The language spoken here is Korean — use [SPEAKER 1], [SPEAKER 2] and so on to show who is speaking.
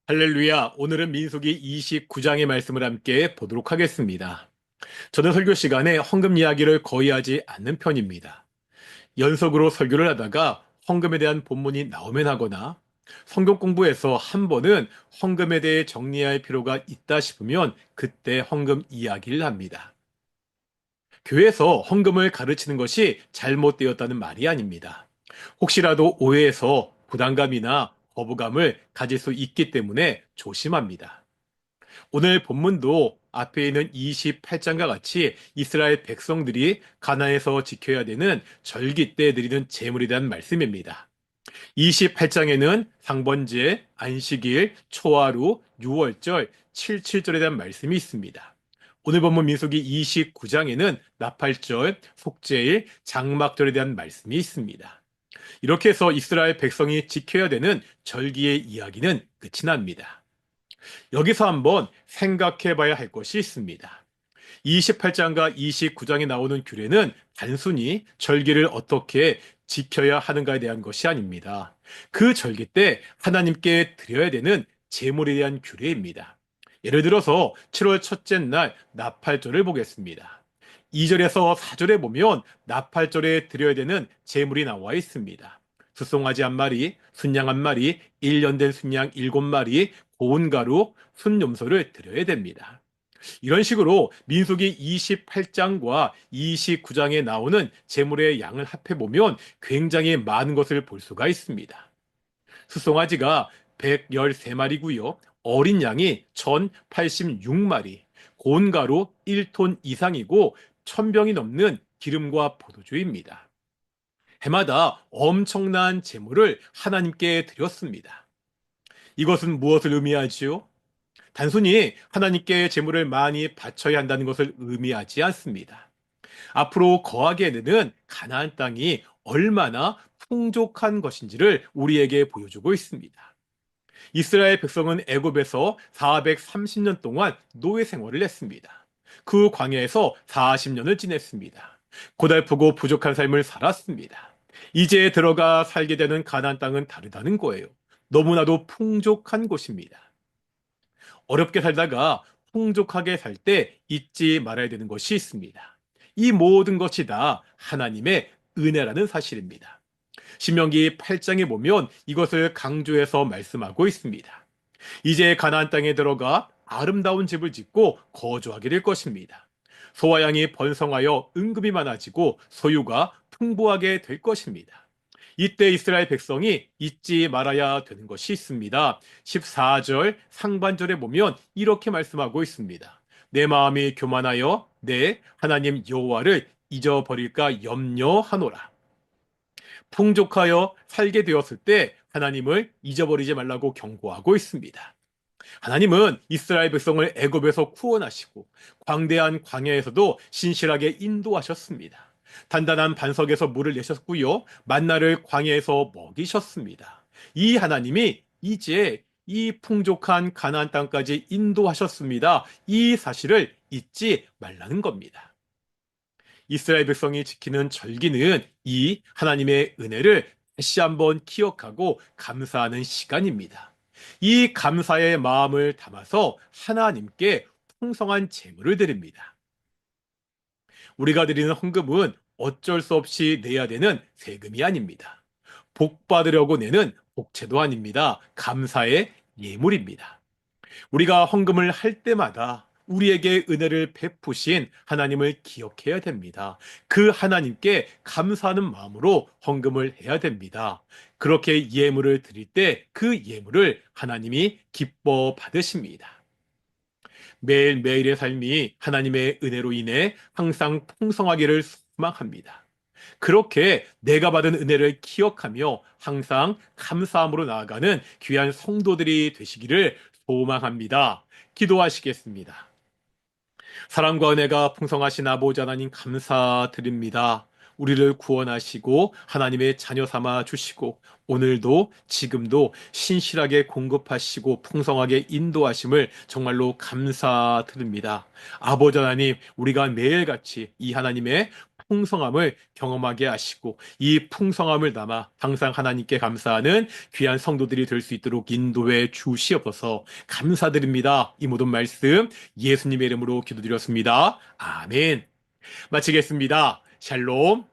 [SPEAKER 1] 할렐루야. 오늘은 민수기 29장의 말씀을 함께 보도록 하겠습니다. 저는 설교 시간에 헌금 이야기를 거의 하지 않는 편입니다. 연속으로 설교를 하다가 헌금에 대한 본문이 나오면 하거나 성경 공부에서 한 번은 헌금에 대해 정리할 필요가 있다 싶으면 그때 헌금 이야기를 합니다. 교회에서 헌금을 가르치는 것이 잘못되었다는 말이 아닙니다. 혹시라도 오해해서 부담감이나 거부감을 가질 수 있기 때문에 조심합니다. 오늘 본문도 앞에 있는 28장과 같이 이스라엘 백성들이 가나안에서 지켜야 되는 절기 때 드리는 제물에 대한 말씀입니다. 28장에는 상번제, 안식일, 초하루, 유월절, 칠칠절에 대한 말씀이 있습니다. 오늘 본문 민수기 29장에는 나팔절, 속죄일, 장막절에 대한 말씀이 있습니다. 이렇게 해서 이스라엘 백성이 지켜야 되는 절기의 이야기는 끝이 납니다. 여기서 한번 생각해 봐야 할 것이 있습니다. 28장과 29장에 나오는 규례는 단순히 절기를 어떻게 지켜야 하는가에 대한 것이 아닙니다. 그 절기 때 하나님께 드려야 되는 제물에 대한 규례입니다. 예를 들어서 7월 첫째 날 나팔절을 보겠습니다. 2절에서 4절에 보면 나팔절에 드려야 되는 제물이 나와 있습니다. 수송아지 한 마리, 순양 한 마리, 1년 된 순양 7마리, 고운 가루, 순염소를 드려야 됩니다. 이런 식으로 민수기 28장과 29장에 나오는 제물의 양을 합해보면 굉장히 많은 것을 볼 수가 있습니다. 수송아지가 113마리고요. 어린 양이 1086마리, 고운가루 1톤 이상이고 1000병이 넘는 기름과 포도주입니다. 해마다 엄청난 제물을 하나님께 드렸습니다. 이것은 무엇을 의미하지요? 단순히 하나님께 제물을 많이 바쳐야 한다는 것을 의미하지 않습니다. 앞으로 거하게 되는 가나안 땅이 얼마나 풍족한 것인지를 우리에게 보여주고 있습니다. 이스라엘 백성은 애굽에서 430년 동안 노예 생활을 했습니다. 그 광야에서 40년을 지냈습니다. 고달프고 부족한 삶을 살았습니다. 이제 들어가 살게 되는 가나안 땅은 다르다는 거예요. 너무나도 풍족한 곳입니다. 어렵게 살다가 풍족하게 살 때 잊지 말아야 되는 것이 있습니다. 이 모든 것이 다 하나님의 은혜라는 사실입니다. 신명기 8장에 보면 이것을 강조해서 말씀하고 있습니다. 이제 가나안 땅에 들어가 아름다운 집을 짓고 거주하게 될 것입니다. 소와 양이 번성하여 은금이 많아지고 소유가 풍부하게 될 것입니다. 이때 이스라엘 백성이 잊지 말아야 되는 것이 있습니다. 14절 상반절에 보면 이렇게 말씀하고 있습니다. 내 마음이 교만하여 내 하나님 여호와를 잊어버릴까 염려하노라. 풍족하여 살게 되었을 때 하나님을 잊어버리지 말라고 경고하고 있습니다. 하나님은 이스라엘 백성을 애굽에서 구원하시고 광대한 광야에서도 신실하게 인도하셨습니다. 단단한 반석에서 물을 내셨고요. 만나를 광야에서 먹이셨습니다. 이 하나님이 이제 이 풍족한 가나안 땅까지 인도하셨습니다. 이 사실을 잊지 말라는 겁니다. 이스라엘 백성이 지키는 절기는 이 하나님의 은혜를 다시 한번 기억하고 감사하는 시간입니다. 이 감사의 마음을 담아서 하나님께 풍성한 제물을 드립니다. 우리가 드리는 헌금은 어쩔 수 없이 내야 되는 세금이 아닙니다. 복 받으려고 내는 복채도 아닙니다. 감사의 예물입니다. 우리가 헌금을 할 때마다 우리에게 은혜를 베푸신 하나님을 기억해야 됩니다. 그 하나님께 감사하는 마음으로 헌금을 해야 됩니다. 그렇게 예물을 드릴 때 그 예물을 하나님이 기뻐 받으십니다. 매일매일의 삶이 하나님의 은혜로 인해 항상 풍성하기를 소망합니다. 그렇게 내가 받은 은혜를 기억하며 항상 감사함으로 나아가는 귀한 성도들이 되시기를 소망합니다. 기도하시겠습니다. 사랑과 은혜가 풍성하신 아버지 하나님 감사드립니다. 우리를 구원하시고 하나님의 자녀 삼아 주시고 오늘도 지금도 신실하게 공급하시고 풍성하게 인도하심을 정말로 감사드립니다. 아버지 하나님, 우리가 매일같이 이 하나님의 풍성함을 경험하게 하시고 이 풍성함을 담아 항상 하나님께 감사하는 귀한 성도들이 될 수 있도록 인도해 주시옵소서. 감사드립니다. 이 모든 말씀 예수님의 이름으로 기도드렸습니다. 아멘. 마치겠습니다. 샬롬.